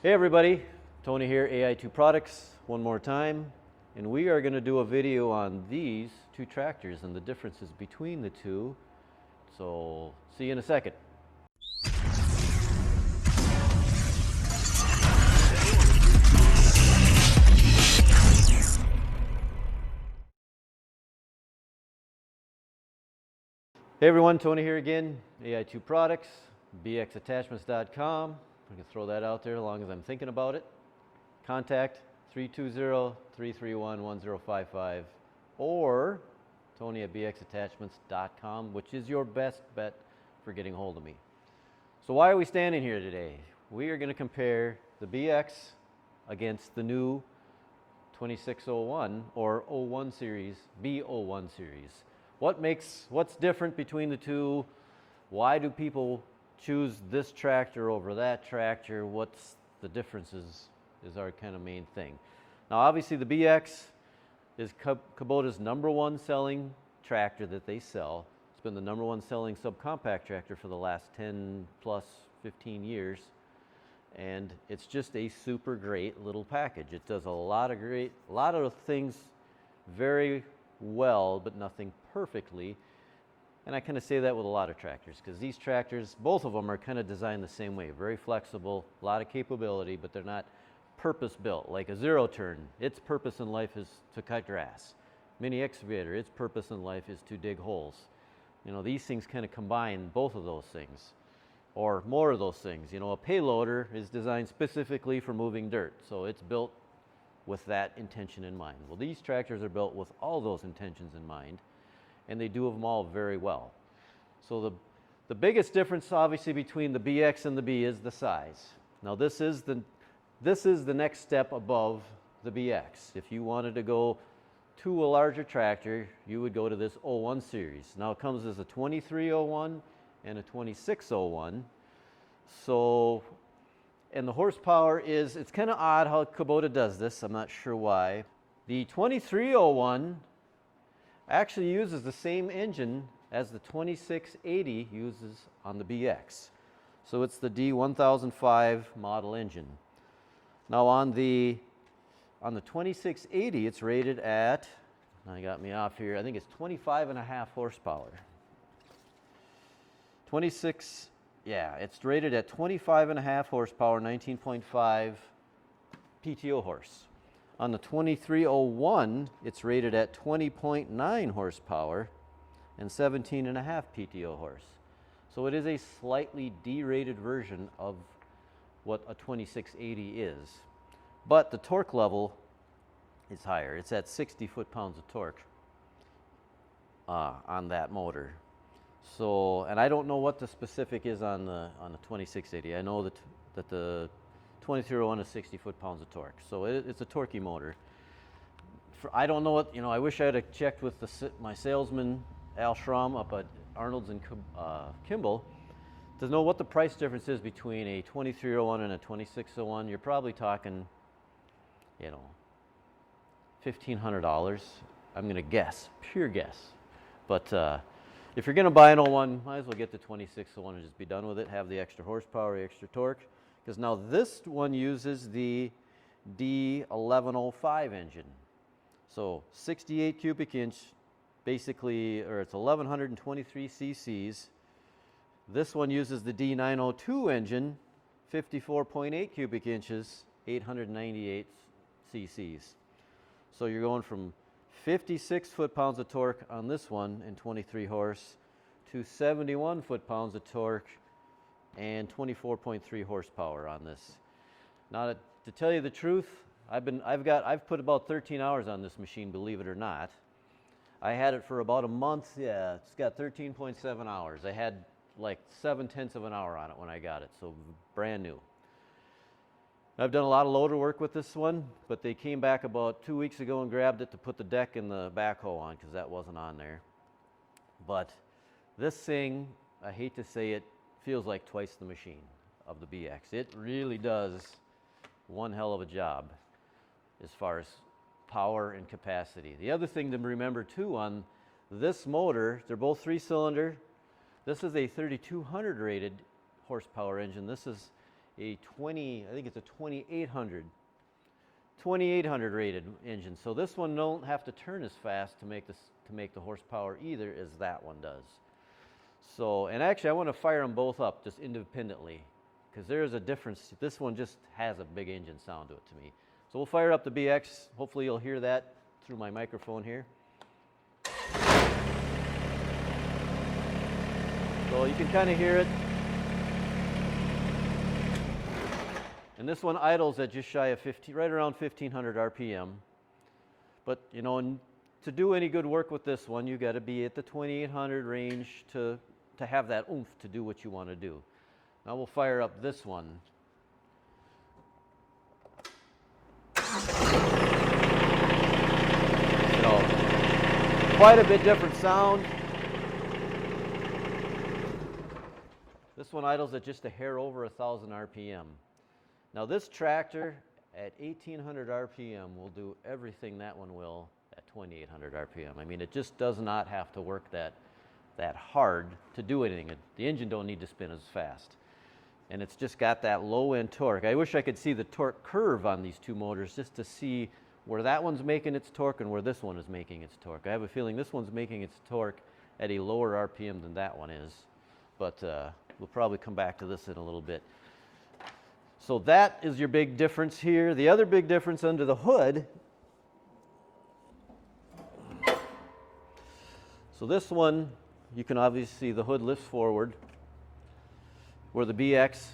Hey everybody, Tony here, AI2 Products, one more time, and we are going to do a video on these two tractors and the differences between the two. So, see you in a second. Hey everyone, Tony here again, AI2 Products, bxattachments.com. I can throw that out there as long as I'm thinking about it. Contact 320-331-1055 or Tony at bxattachments.com, which is your best bet for getting hold of me. So why are we standing here today? We are going to compare the BX against the new 2601 or 01 series, B-01 series. What's different between the two? Why do people choose this tractor over that tractor? What's the differences is our kind of main thing. Now obviously the BX is KUBOTA's #1 selling tractor that they sell. It's been the #1 selling subcompact tractor for the last 10 plus 15 years. And it's just a super great little package. It does a lot of things very well, but nothing perfectly. And I kind of say that with a lot of tractors because these tractors, both of them are kind of designed the same way. Very flexible, a lot of capability, but they're not purpose built. Like a zero turn, its purpose in life is to cut grass. Mini excavator, its purpose in life is to dig holes. You know, these things kind of combine both of those things or more of those things. You know, a payloader is designed specifically for moving dirt, so it's built with that intention in mind. Well, these tractors are built with all those intentions in mind, and they do them all very well. So the biggest difference obviously between the BX and the B is the size. Now this is the next step above the BX. If you wanted to go to a larger tractor, you would go to this 01 series. Now it comes as a 2301 and a 2601. So, and the horsepower is, it's kind of odd how KUBOTA does this. I'm not sure why. The 2301 actually uses the same engine as the 2680 uses on the BX. So it's the D1005 model engine. Now on the 2680, it's rated at, I got me off here, I think it's 25.5 horsepower. It's rated at 25.5 horsepower, 19.5 PTO horse. On the 2301, it's rated at 20.9 horsepower and 17.5 PTO horse. So it is a slightly derated version of what a 2680 is. But the torque level is higher. It's at 60 foot-pounds of torque on that motor. So, and I don't know what the specific is on the 2680. I know that the 2301 is 60 foot-pounds of torque. So it's a torquey motor. I don't know what, you know, I wish I had checked with my salesman, Al Schramm, up at Arnold's in Kimball, to know what the price difference is between a 2301 and a 2601. You're probably talking, you know, $1,500. I'm going to guess, pure guess. But if you're going to buy an 01, might as well get the 2601 and just be done with it. Have the extra horsepower, the extra torque. Because now this one uses the D1105 engine. So 68 cubic inch, basically, or it's 1123 cc's. This one uses the D902 engine, 54.8 cubic inches, 898 cc's. So you're going from 56 foot-pounds of torque on this one and 23 horse to 71 foot-pounds of torque and 24.3 horsepower on this. Now to tell you the truth, I've put about 13 hours on this machine, believe it or not. I had it for about a month. Yeah, it's got 13.7 hours. I had like 7/10 of an hour on it when I got it, so brand new. I've done a lot of loader work with this one, but they came back about 2 weeks ago and grabbed it to put the deck and the backhoe on because that wasn't on there. But this thing, I hate to say it, feels like twice the machine of the BX. It really does one hell of a job as far as power and capacity. The other thing to remember too on this motor, they're both 3-cylinder. This is a 3200 rated horsepower engine. This is I think it's a 2800 rated engine. So this one don't have to turn as fast to make the horsepower either as that one does. So, and actually I want to fire them both up just independently because there is a difference. This one just has a big engine sound to it to me. So we'll fire up the BX. Hopefully you'll hear that through my microphone here. So you can kind of hear it. And this one idles at just shy of right around 1500 RPM. But you know, to do any good work with this one, you got to be at the 2800 range to have that oomph to do what you want to do. Now we'll fire up this one. You know, quite a bit different sound. This one idles at just a hair over 1000 RPM. Now this tractor at 1800 RPM will do everything that one will at 2800 RPM. I mean, it just does not have to work that hard to do anything. The engine don't need to spin as fast. And it's just got that low end torque. I wish I could see the torque curve on these two motors just to see where that one's making its torque and where this one is making its torque. I have a feeling this one's making its torque at a lower RPM than that one is. But we'll probably come back to this in a little bit. So that is your big difference here. The other big difference under the hood. So this one, you can obviously see the hood lifts forward, where the BX,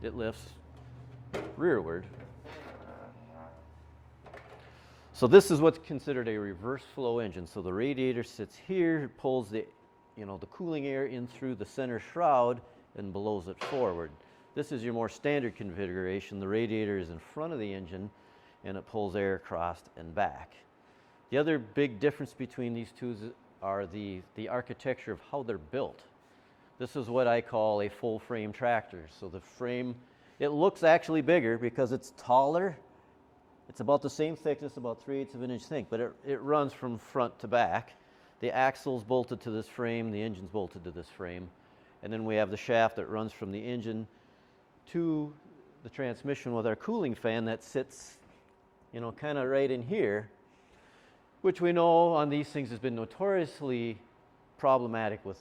it lifts rearward. So this is what's considered a reverse flow engine. So the radiator sits here, it pulls the cooling air in through the center shroud and blows it forward. This is your more standard configuration. The radiator is in front of the engine and it pulls air across and back. The other big difference between these two are the architecture of how they're built. This is what I call a full frame tractor. So the frame, it looks actually bigger because it's taller. It's about the same thickness, about 3/8 of an inch thick, but it runs from front to back. The axle's bolted to this frame, the engine's bolted to this frame. And then we have the shaft that runs from the engine to the transmission with our cooling fan that sits, you know, kind of right in here, which we know on these things has been notoriously problematic with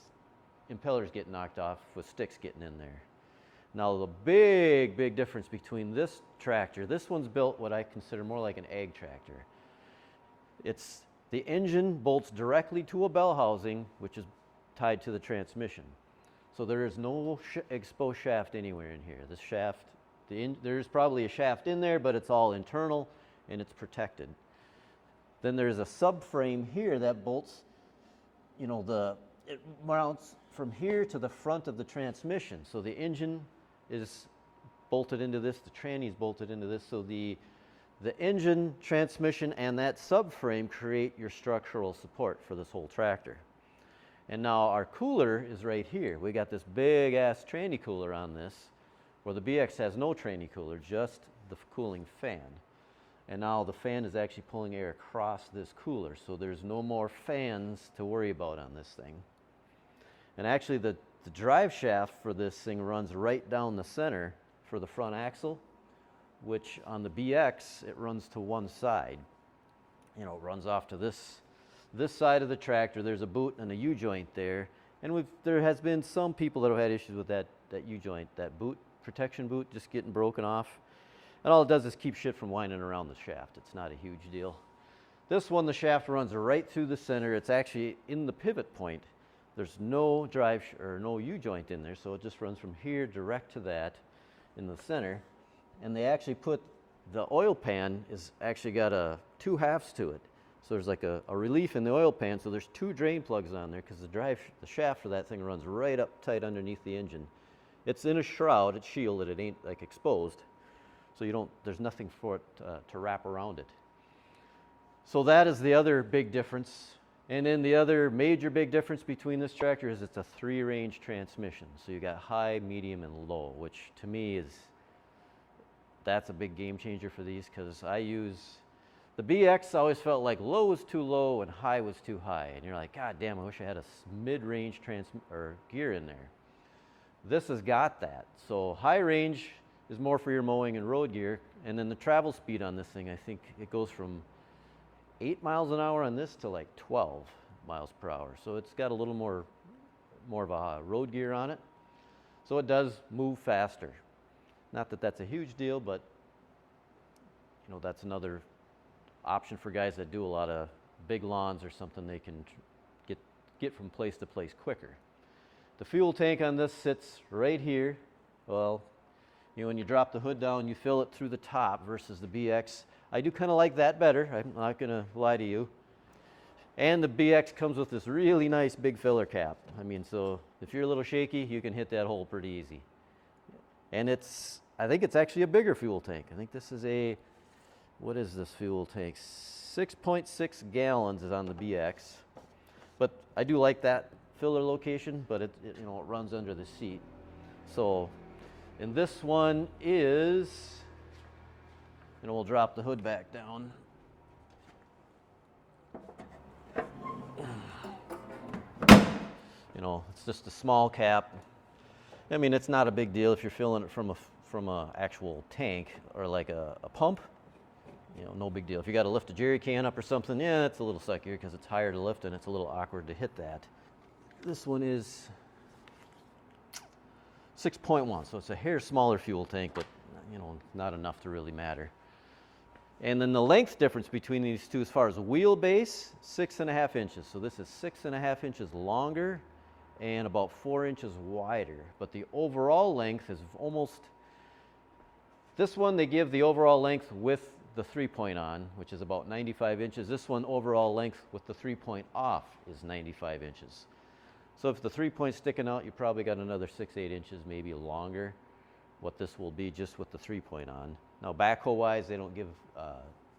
impellers getting knocked off with sticks getting in there. Now the big difference between this tractor, this one's built what I consider more like an ag tractor. It's the engine bolts directly to a bell housing, which is tied to the transmission. So there is no exposed shaft anywhere in here. This shaft, there's probably a shaft in there, but it's all internal and it's protected. Then there's a subframe here that bolts, you know, it mounts from here to the front of the transmission. So the engine is bolted into this, the tranny's bolted into this. So the engine, transmission, and that subframe create your structural support for this whole tractor. And now our cooler is right here. We got this big ass tranny cooler on this, where the BX has no tranny cooler, just the cooling fan. And now the fan is actually pulling air across this cooler, so there's no more fans to worry about on this thing. And actually the drive shaft for this thing runs right down the center for the front axle, which on the BX, it runs to one side. You know, it runs off to this side of the tractor. There's a boot and a U-joint there. And there has been some people that have had issues with that U-joint, that boot, protection boot just getting broken off. And all it does is keep shit from winding around the shaft. It's not a huge deal. This one, the shaft runs right through the center. It's actually in the pivot point. There's no no U-joint in there, so it just runs from here direct to that in the center. And they actually put, the oil pan is actually got two halves to it. So there's like a relief in the oil pan, so there's two drain plugs on there because the shaft for that thing runs right up tight underneath the engine. It's in a shroud, it's shielded, it ain't like exposed. So there's nothing for it to wrap around it. So that is the other big difference. And then the other major big difference between this tractor is it's a 3-range transmission. So you got high, medium, and low, which to me that's a big game changer for these because I use, the BX always felt like low was too low and high was too high. And you're like, God damn, I wish I had a mid-range gear in there. This has got that. So high range is more for your mowing and road gear, and then the travel speed on this thing, I think it goes from 8 miles an hour on this to like 12 miles per hour. So it's got a little more of a road gear on it. So it does move faster. Not that that's a huge deal, but you know, that's another option for guys that do a lot of big lawns or something. They can get from place to place quicker. The fuel tank on this sits right here. Well, you know, when you drop the hood down, you fill it through the top versus the BX. I do kind of like that better. I'm not going to lie to you. And the BX comes with this really nice big filler cap. I mean, so if you're a little shaky, you can hit that hole pretty easy. And I think it's actually a bigger fuel tank. I think this is what is this fuel tank? 6.6 gallons is on the BX. But I do like that filler location, but it you know, it runs under the seat. So, and this one is, and we'll drop the hood back down. You know, it's just a small cap. I mean, it's not a big deal if you're filling it from a actual tank or like a pump. You know, no big deal. If you got to lift a jerry can up or something, yeah, it's a little suckier because it's higher to lift and it's a little awkward to hit that. This one is 6.1, so it's a hair smaller fuel tank, but you know, not enough to really matter. And then the length difference between these two as far as wheelbase, 6.5 inches. So this is 6.5 inches longer and about 4 inches wider. But the overall length is almost, this one they give the overall length with the 3-point on, which is about 95 inches. This one overall length with the 3-point off is 95 inches. So if the 3-point's sticking out, you probably got another 6-8 inches, maybe longer, what this will be just with the 3-point on. Now backhoe wise, they don't give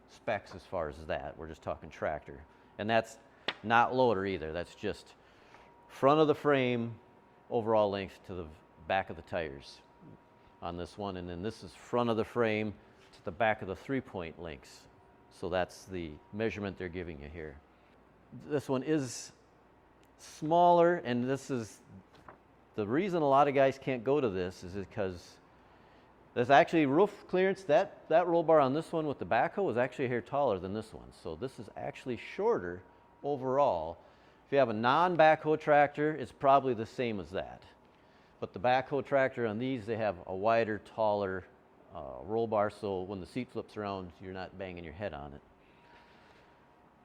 specs as far as that. We're just talking tractor. And that's not loader either. That's just front of the frame, overall length to the back of the tires on this one. And then this is front of the frame to the back of the 3-point links. So that's the measurement they're giving you here. This one is smaller, and this is the reason a lot of guys can't go to this is because there's actually roof clearance. That roll bar on this one with the backhoe is actually a hair taller than this one. So this is actually shorter overall. If you have a non-backhoe tractor, it's probably the same as that. But the backhoe tractor on these, they have a wider, taller roll bar, so when the seat flips around, you're not banging your head on it.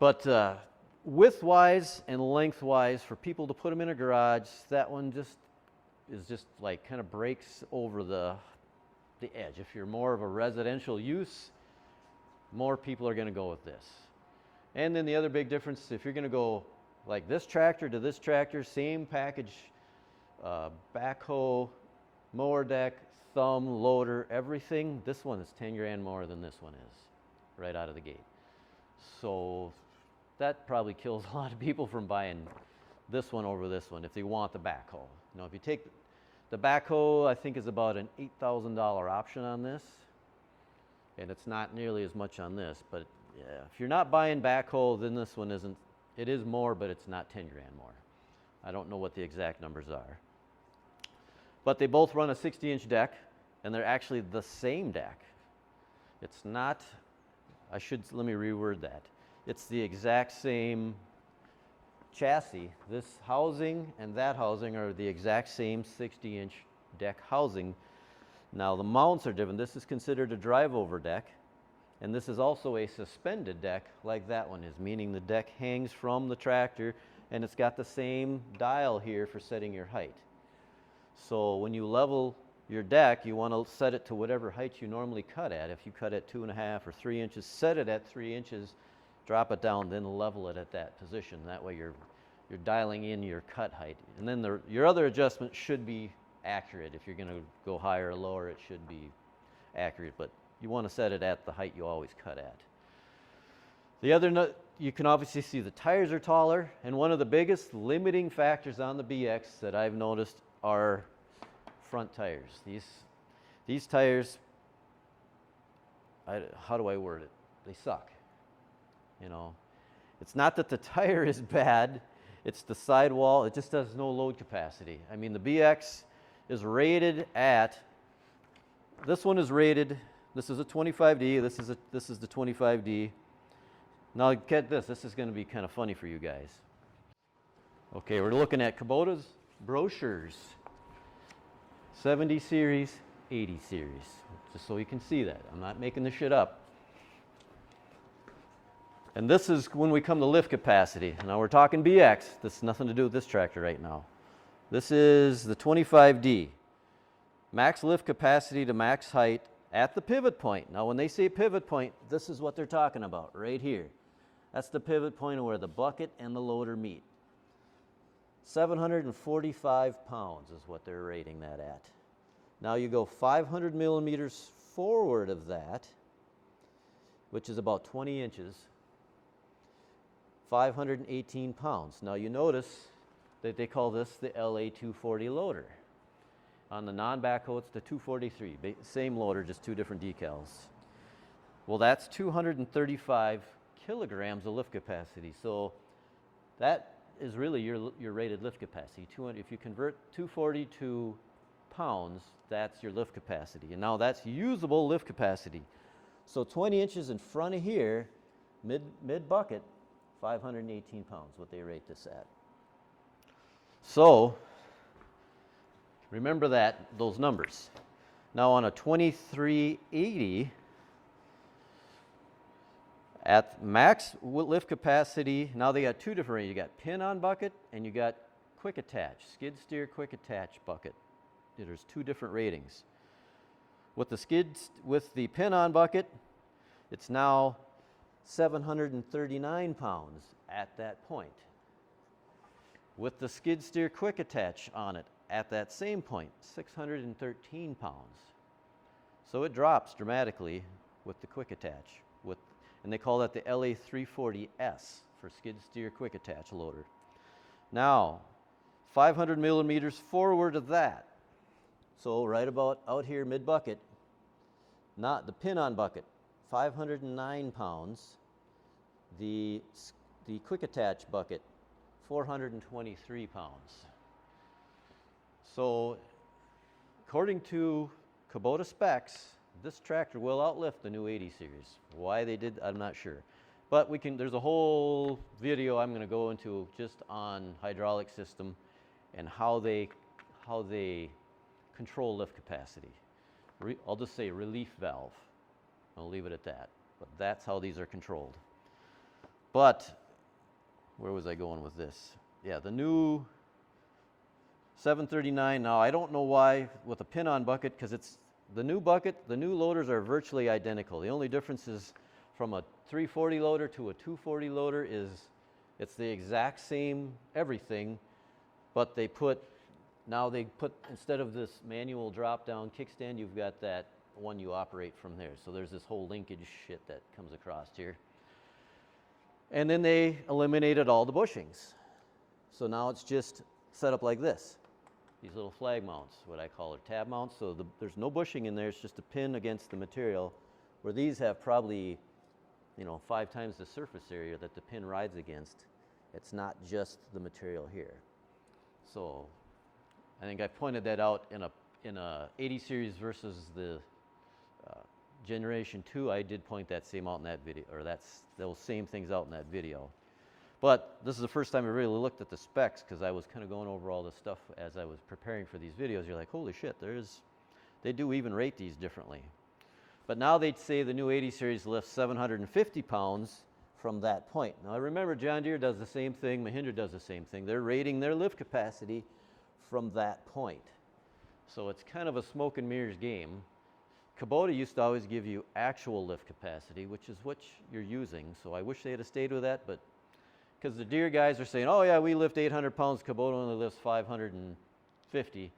But width-wise and length-wise, for people to put them in a garage, that one is just like kind of breaks over the edge. If you're more of a residential use, more people are going to go with this. And then the other big difference, if you're going to go like this tractor to this tractor, same package, backhoe, mower deck, thumb, loader, everything, this one is 10 grand more than this one is right out of the gate. So that probably kills a lot of people from buying this one over this one if they want the backhoe. You know, if you take the backhoe, I think is about an $8,000 option on this, and it's not nearly as much on this. But yeah, if you're not buying backhoe, then this one isn't. It is more, but it's not 10 grand more. I don't know what the exact numbers are. But they both run a 60-inch deck, and they're actually the same deck. It's not. Let me reword that. It's the exact same chassis. This housing and that housing are the exact same 60-inch deck housing. Now the mounts are different. This is considered a drive-over deck, and this is also a suspended deck like that one is, meaning the deck hangs from the tractor, and it's got the same dial here for setting your height. So when you level your deck, you want to set it to whatever height you normally cut at. If you cut at 2.5 or 3 inches, set it at 3 inches, drop it down, then level it at that position. That way you're dialing in your cut height. And then your other adjustment should be accurate. If you're going to go higher or lower, it should be accurate. But you want to set it at the height you always cut at. The other, you can obviously see the tires are taller. And one of the biggest limiting factors on the BX that I've noticed are front tires. These tires, how do I word it? They suck. You know, it's not that the tire is bad, it's the sidewall. It just has no load capacity. I mean, the BX is rated at, this one is rated, this is a 25D, this is the 25D. Now get this, this is going to be kind of funny for you guys. Okay, we're looking at Kubota's brochures. 70 series, 80 series, just so you can see that. I'm not making this shit up. And this is when we come to lift capacity. Now we're talking BX. This has nothing to do with this tractor right now. This is the 25D. Max lift capacity to max height at the pivot point. Now when they say pivot point, this is what they're talking about right here. That's the pivot point where the bucket and the loader meet. 745 pounds is what they're rating that at. Now you go 500 millimeters forward of that, which is about 20 inches, 518 pounds. Now you notice that they call this the LA240 loader. On the non-backhoe, it's the 243, same loader, just two different decals. Well, that's 235 kilograms of lift capacity. So that is really your rated lift capacity. If you convert 240 to pounds, that's your lift capacity. And now that's usable lift capacity. So 20 inches in front of here, mid bucket, 518 pounds, what they rate this at. So remember those numbers. Now on a 2380, at max lift capacity, now they got two different ratings. You got pin-on bucket and you got quick attach, skid steer quick attach bucket. There's two different ratings. With the pin-on bucket, it's now 739 pounds at that point. With the skid steer quick attach on it at that same point, 613 pounds. So it drops dramatically with the quick attach. And they call that the LA340S for skid steer quick attach loader. Now, 500 millimeters forward of that. So right about out here mid bucket, not the pin-on bucket, 509 pounds. The quick attach bucket, 423 pounds. So according to Kubota specs, this tractor will outlift the new 80 series. Why they did, I'm not sure. But there's a whole video I'm going to go into just on hydraulic system and how they control lift capacity. I'll just say relief valve. I'll leave it at that. But that's how these are controlled. But where was I going with this? Yeah, the new 739. Now I don't know why with a pin-on bucket, because it's the new bucket, the new loaders are virtually identical. The only difference is from a 340 loader to a 240 loader is it's the exact same everything, but now instead of this manual drop-down kickstand, you've got that one you operate from there. So there's this whole linkage shit that comes across here. And then they eliminated all the bushings. So now it's just set up like this. These little flag mounts, what I call are tab mounts. So there's no bushing in there. It's just a pin against the material, where these have probably, 5 times the surface area that the pin rides against. It's not just the material here. So I think I pointed that out in a 80 series versus the Generation 2. I did point that same out in that video, or those same things out in that video. But this is the first time I really looked at the specs, because I was kind of going over all this stuff as I was preparing for these videos. You're like, holy shit, they do even rate these differently. But now they'd say the new 80 series lifts 750 pounds from that point. Now remember, John Deere does the same thing, Mahindra does the same thing. They're rating their lift capacity from that point. So it's kind of a smoke and mirrors game. Kubota used to always give you actual lift capacity, which is what you're using. So I wish they had stayed with that, but because the Deere guys are saying, oh yeah, we lift 800 pounds, Kubota only lifts 550.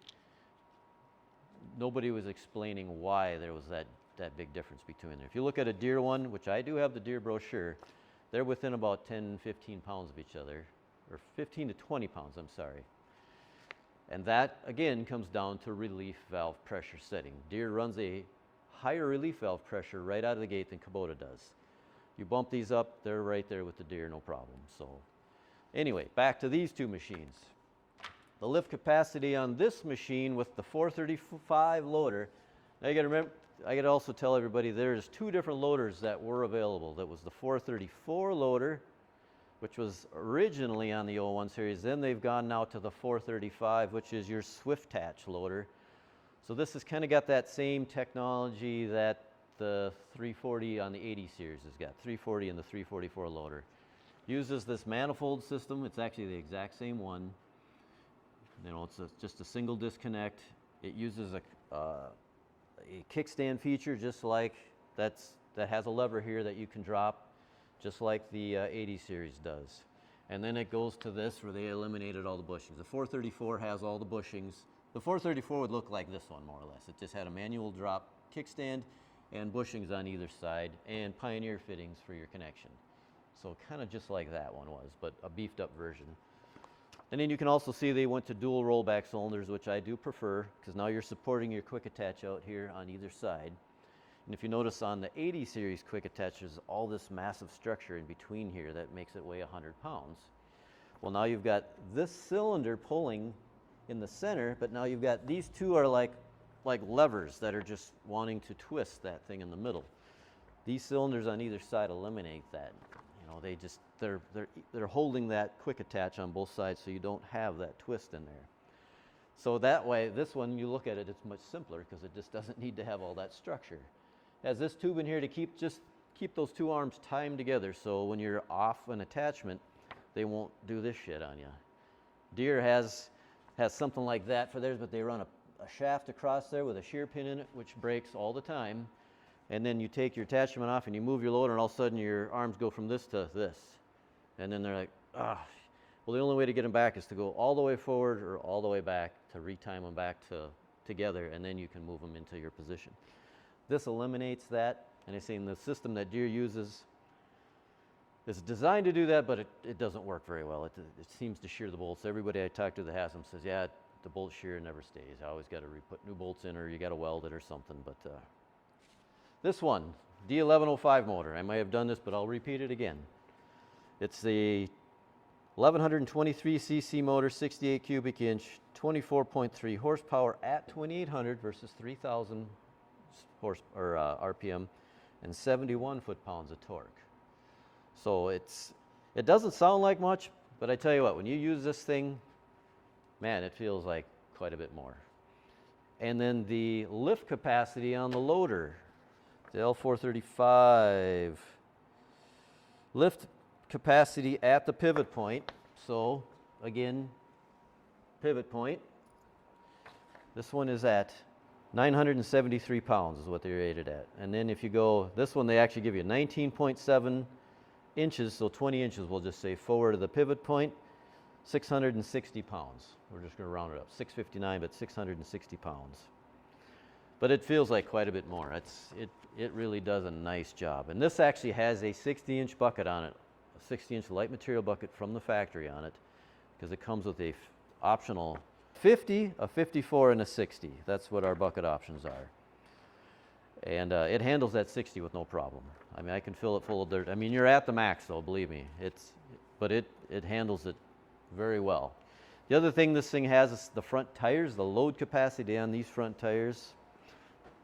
Nobody was explaining why there was that big difference between there. If you look at a Deere one, which I do have the Deere brochure, they're within about 10, 15 pounds of each other, or 15 to 20 pounds, I'm sorry. And that, again, comes down to relief valve pressure setting. Deere runs a higher relief valve pressure right out of the gate than Kubota does. You bump these up, they're right there with the Deere, no problem. So anyway, back to these two machines. the lift capacity on this machine with the 435 loader. Now you got to remember, I got to also tell everybody there's two different loaders that were available. That was the 434 loader, which was originally on the 01 series. Then they've gone now to the 435, which is your swift attach loader. So this has kind of got that same technology that the 340 on the 80 series has got. 340 and the 344 loader. Uses this manifold system. It's actually the exact same one. You know, it's just a single disconnect. It uses a kickstand feature, just like that has a lever here that you can drop, just like the 80 series does. And then it goes to this where they eliminated all the bushings. The 434 has all the bushings. The 434 would look like this one more or less. It just had a manual drop kickstand and bushings on either side and Pioneer fittings for your connection. So kind of just like that one was, but a beefed up version. And then you can also see they went to dual rollback cylinders, which I do prefer, because now you're supporting your quick attach out here on either side. And if you notice on the 80 series quick attach, there's all this massive structure in between here that makes it weigh 100 pounds. Well, now you've got this cylinder pulling in the center, but now you've got these two are like levers that are just wanting to twist that thing in the middle. These cylinders on either side eliminate that. You know, they're holding that quick attach on both sides, so you don't have that twist in there. So that way, this one, you look at it, it's much simpler because it just doesn't need to have all that structure. It has this tube in here to keep those two arms timed together, so when you're off an attachment, they won't do this shit on you. Deere has something like that for theirs, but they run a shaft across there with a shear pin in it, which breaks all the time. And then you take your attachment off and you move your loader, and all of a sudden your arms go from this to this. And then they're like, ah. Well, the only way to get them back is to go all the way forward or all the way back to retime them back together, and then you can move them into your position. This eliminates that, and I say in the system that Deere uses is designed to do that, but it doesn't work very well. It seems to shear the bolts. Everybody I talk to that has them says, yeah, the bolt shear never stays. I always got to put new bolts in, or you got to weld it or something. But this one, D1105 motor, I may have done this, but I'll repeat it again. It's the 1123 cc motor, 68 cubic inch, 24.3 horsepower at 2800 versus 3000 RPM, and 71 foot-pounds of torque. So it doesn't sound like much, but I tell you what, when you use this thing, man, it feels like quite a bit more. And then the lift capacity on the loader, the L435, lift capacity at the pivot point. So again, pivot point. This one is at 973 pounds is what they're rated at. And then if you go, this one they actually give you 19.7 inches, so 20 inches we'll just say forward of the pivot point, 660 pounds. We're just going to round it up, 659, but 660 pounds. But it feels like quite a bit more. It really does a nice job. And this actually has a 60-inch bucket on it, a 60-inch light material bucket from the factory on it, because it comes with a optional 50, a 54, and a 60. That's what our bucket options are. And it handles that 60 with no problem. I mean, I can fill it full of dirt. I mean, you're at the max, though, believe me. But it handles it very well. The other thing this thing has is the front tires. The load capacity on these front tires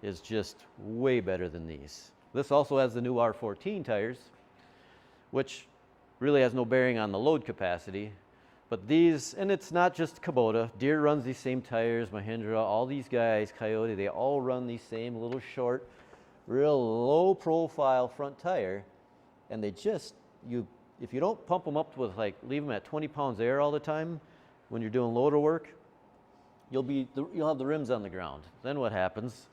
is just way better than these. This also has the new R14 tires, which really has no bearing on the load capacity. But these, and it's not just Kubota. Deere runs these same tires, Mahindra, all these guys, Coyote, they all run these same little short, real low profile front tire. And they just, if you don't pump them up with leave them at 20 pounds air all the time when you're doing loader work, you'll have the rims on the ground. Then what happens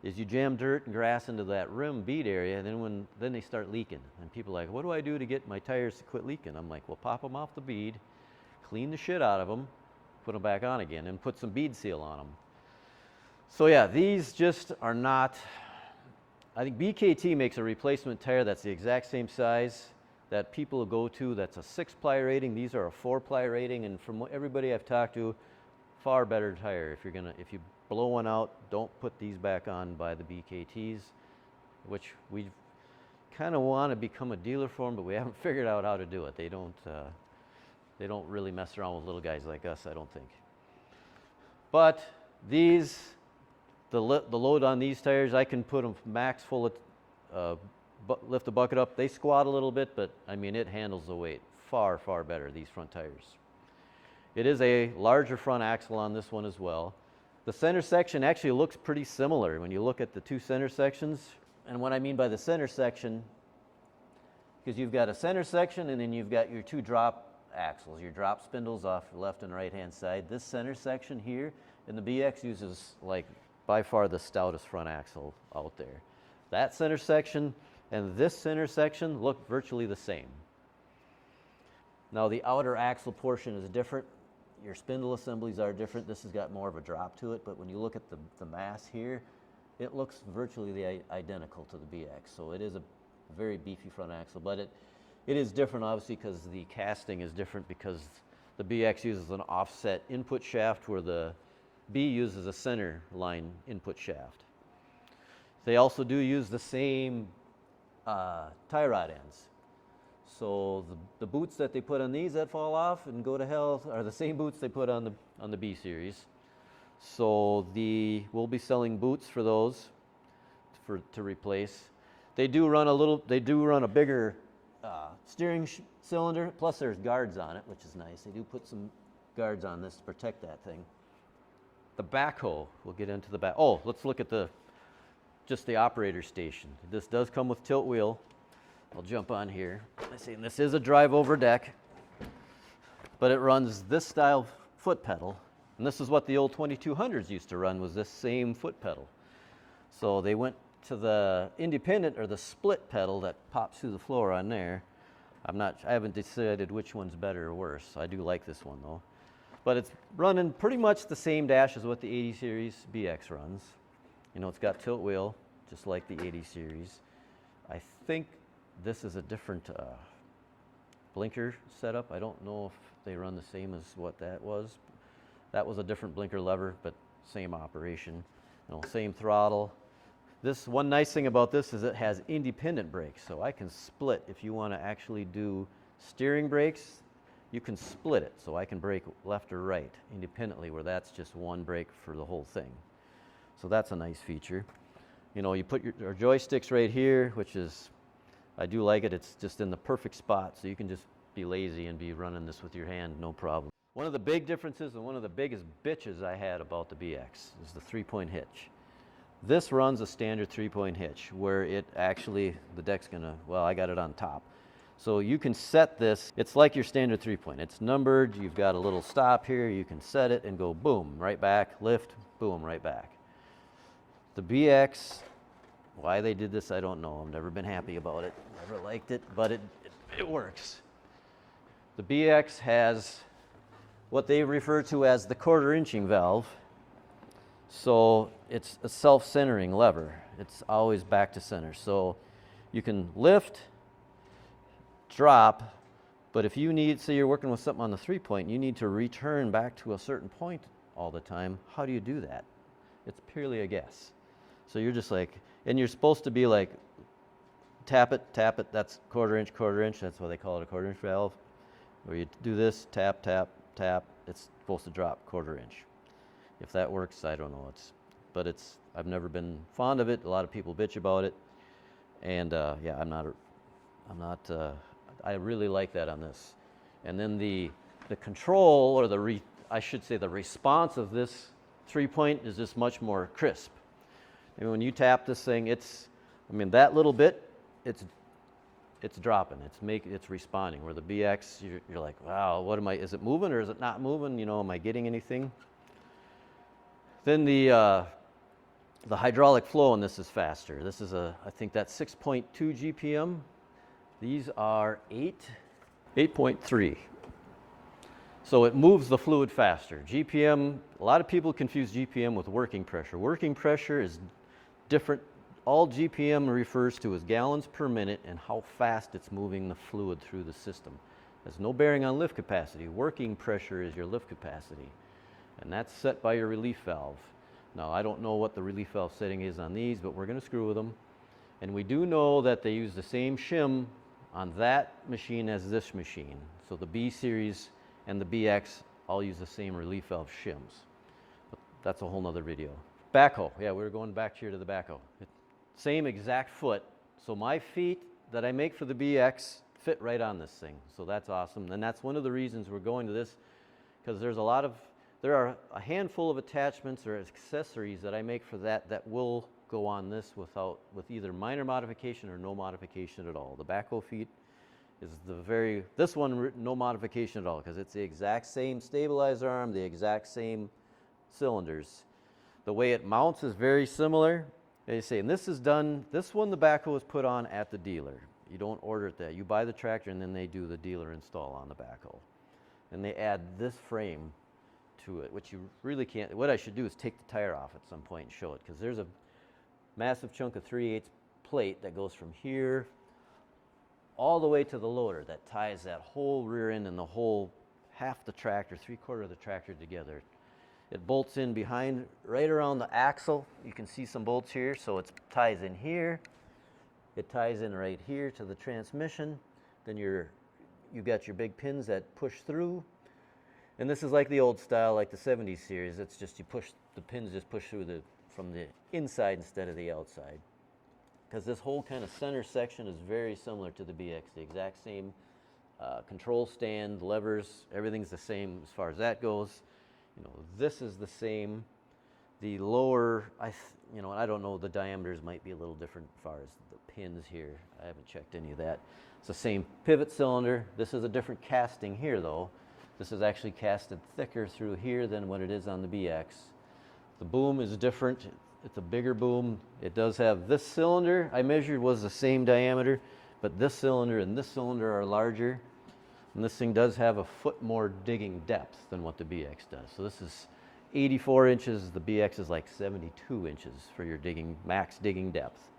is you jam dirt and grass into that rim bead area, and then they start leaking. And people are like, what do I do to get my tires to quit leaking? I'm like, well, pop them off the bead, clean the shit out of them, put them back on again, and put some bead seal on them. So yeah, these just are not, I think BKT makes a replacement tire that's the exact same size that people will go to. That's a 6-ply rating. These are a 4-ply rating, and from everybody I've talked to, far better tire. If you blow one out, don't put these back on by the BKTs, which we kind of want to become a dealer for them, but we haven't figured out how to do it. They don't really mess around with little guys like us, I don't think. But these, the load on these tires, I can put them max full of, lift the bucket up. They squat a little bit, but I mean, it handles the weight far, far better, these front tires. It is a larger front axle on this one as well. The center section actually looks pretty similar when you look at the two center sections. And what I mean by the center section, because you've got a center section and then you've got your two drop axles, your drop spindles off the left and right hand side. This center section here, and the BX uses like by far the stoutest front axle out there. That center section and this center section look virtually the same. Now the outer axle portion is different. Your spindle assemblies are different. This has got more of a drop to it, but when you look at the mass here, it looks virtually identical to the BX. So it is a very beefy front axle, but it is different obviously because the casting is different, because the BX uses an offset input shaft where the B uses a center line input shaft. They also do use the same tie rod ends. So the boots that they put on these that fall off and go to hell are the same boots they put on the B series. So we'll be selling boots for those to replace. They do run a bigger steering cylinder, plus there's guards on it, which is nice. They do put some guards on this to protect that thing. The backhoe, we'll get into the back. Oh, let's look at just the operator station. This does come with tilt wheel. I'll jump on here. I see, and this is a drive over deck, but it runs this style foot pedal, and this is what the old 2200s used to run, was this same foot pedal. So they went to the independent or the split pedal that pops through the floor on there. I haven't decided which one's better or worse. I do like this one though. But it's running pretty much the same dash as what the 80 series BX runs. You know, it's got tilt wheel, just like the 80 series. I think this is a different blinker setup. I don't know if they run the same as what that was. That was a different blinker lever, but same operation. You know, same throttle. This one nice thing about this is it has independent brakes, so I can split. If you want to actually do steering brakes, you can split it, so I can brake left or right independently, where that's just one brake for the whole thing. So that's a nice feature. You know, you put your joysticks right here, which is, I do like it. It's just in the perfect spot, so you can just be lazy and be running this with your hand, no problem. One of the big differences and one of the biggest bitches I had about the BX is the 3-point hitch. This runs a standard 3-point hitch where it actually, the deck's gonna, well, I got it on top. So you can set this, it's like your standard 3-point. It's numbered, you've got a little stop here, you can set it and go boom, right back, lift, boom, right back. The BX, why they did this, I don't know. I've never been happy about it, never liked it, but it works. The BX has what they refer to as the quarter-inching valve. So it's a self-centering lever. It's always back to center. So you can lift, drop, but if you need, say you're working with something on the 3-point, you need to return back to a certain point all the time. How do you do that? It's purely a guess. So you're just like, and you're supposed to be like, tap it, that's quarter inch, that's why they call it a quarter-inch valve. Where you do this, tap, tap, tap, it's supposed to drop quarter inch. If that works, I don't know. I've never been fond of it. A lot of people bitch about it. And yeah, I really like that on this. And then the control, or I should say the response of this 3-point is just much more crisp. And when you tap this thing, that little bit, it's dropping, it's responding. Where the BX, you're like, wow, is it moving or is it not moving? You know, am I getting anything? Then the hydraulic flow on this is faster. This is I think that's 6.2 GPM. These are 8.3. So it moves the fluid faster. GPM, a lot of people confuse GPM with working pressure. Working pressure is different. All GPM refers to is gallons per minute and how fast it's moving the fluid through the system. There's no bearing on lift capacity. Working pressure is your lift capacity, and that's set by your relief valve. Now, I don't know what the relief valve setting is on these, but we're going to screw with them. And we do know that they use the same shim on that machine as this machine. So the B series and the BX all use the same relief valve shims. that's a whole nother video. Backhoe, yeah, we were going back here to the backhoe. Same exact foot. So my feet that I make for the BX fit right on this thing. So that's awesome. And that's one of the reasons we're going to this, because there are a handful of attachments or accessories that I make for that will go on this with either minor modification or no modification at all. The backhoe feet is this one no modification at all, because it's the exact same stabilizer arm, the exact same cylinders. The way it mounts is very similar. They say, and this one the backhoe is put on at the dealer. You don't order it that. You buy the tractor and then they do the dealer install on the backhoe. And they add this frame to it, which you really can't. What I should do is take the tire off at some point and show it, because there's a massive chunk of 3/8 plate that goes from here all the way to the loader that ties that whole rear end and the whole half the tractor, 3/4 of the tractor together. It bolts in behind, right around the axle. You can see some bolts here, so it ties in here. It ties in right here to the transmission. Then you've got your big pins that push through. And this is like the old style, like the 70s series. It's just the pins just push through from the inside instead of the outside. Because this whole kind of center section is very similar to the BX, the exact same control stand, levers, everything's the same as far as that goes. This is the same. The lower, I don't know, the diameters might be a little different as far as the pins here. I haven't checked any of that. It's the same pivot cylinder. This is a different casting here, though. This is actually casted thicker through here than what it is on the BX. The boom is different. It's a bigger boom. It does have this cylinder I measured was the same diameter, but this cylinder and this cylinder are larger. And this thing does have a foot more digging depth than what the BX does. So this is 84 inches. The BX is like 72 inches for your max digging depth.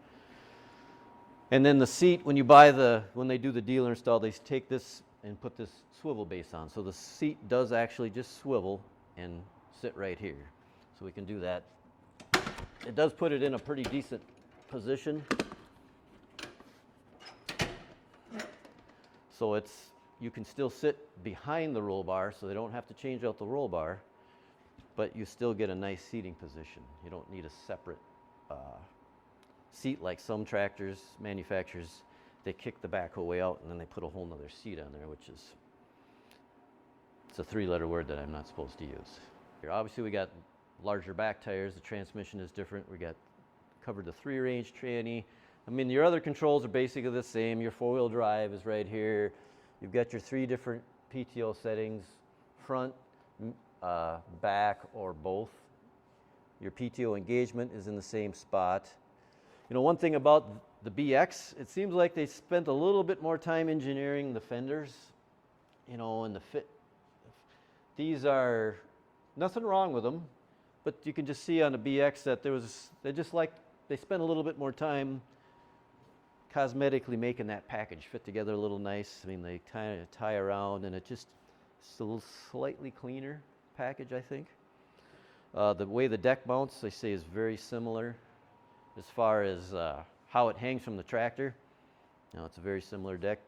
And then the seat, when they do the dealer install, they take this and put this swivel base on. So the seat does actually just swivel and sit right here. So we can do that. It does put it in a pretty decent position. So you can still sit behind the roll bar, so they don't have to change out the roll bar, but you still get a nice seating position. You don't need a separate seat like some manufacturers. They kick the backhoe way out and then they put a whole nother seat on there, it's a 3-letter word that I'm not supposed to use. Here, obviously we got larger back tires. The transmission is different. We got covered the 3-range tranny. I mean, your other controls are basically the same. Your 4-wheel drive is right here. You've got your 3 different PTO settings, front, back, or both. Your PTO engagement is in the same spot. One thing about the BX, it seems like they spent a little bit more time engineering the fenders, and the fit. These are nothing wrong with them, but you can just see on the BX that they spent a little bit more time cosmetically making that package fit together a little nice. I mean, they kind of tie around, and it's a little slightly cleaner package, I think. The way the deck mounts, they say, is very similar as far as how it hangs from the tractor. It's a very similar deck.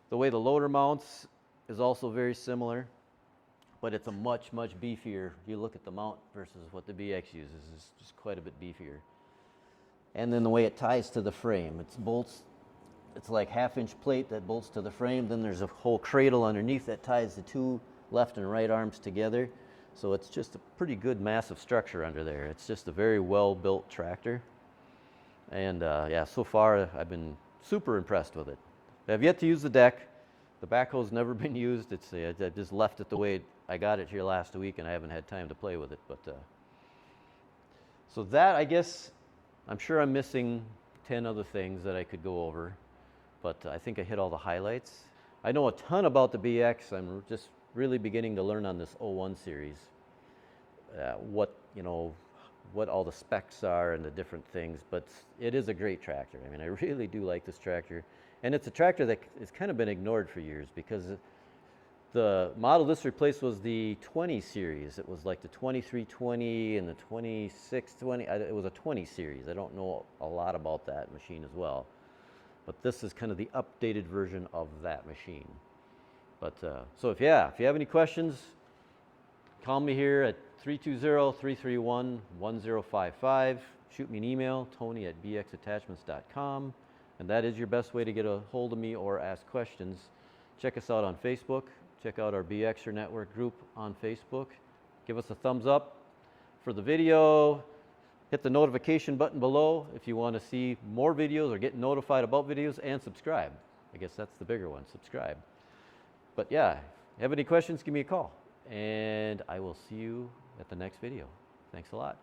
The way the loader mounts is also very similar, but it's a much, much beefier. You look at the mount versus what the BX uses, it's just quite a bit beefier. And then the way it ties to the frame, it's like 1/2-inch plate that bolts to the frame. Then there's a whole cradle underneath that ties the 2 left and right arms together. So it's just a pretty good massive structure under there. It's just a very well-built tractor. And yeah, so far I've been super impressed with it. I've yet to use the deck. The backhoe's never been used. I just left it the way I got it here last week, and I haven't had time to play with it. But so that, I guess, I'm sure I'm missing 10 other things that I could go over, but I think I hit all the highlights. I know a ton about the BX. I'm just really beginning to learn on this 01 series what all the specs are and the different things, but it is a great tractor. I mean, I really do like this tractor, and it's a tractor that has kind of been ignored for years, because the model this replaced was the 20 series. It was like the 2320 and the 2620. It was a 20 series. I don't know a lot about that machine as well, but this is kind of the updated version of that machine. But so if you have any questions, call me here at 320-331-1055. Shoot me an email, tony@bxattachments.com. And that is your best way to get a hold of me or ask questions. Check us out on Facebook. Check out our BXer Network group on Facebook. Give us a thumbs up for the video. Hit the notification button below if you want to see more videos or get notified about videos, and subscribe. I guess that's the bigger one, subscribe. But yeah, if you have any questions, give me a call. And I will see you at the next video. Thanks a lot.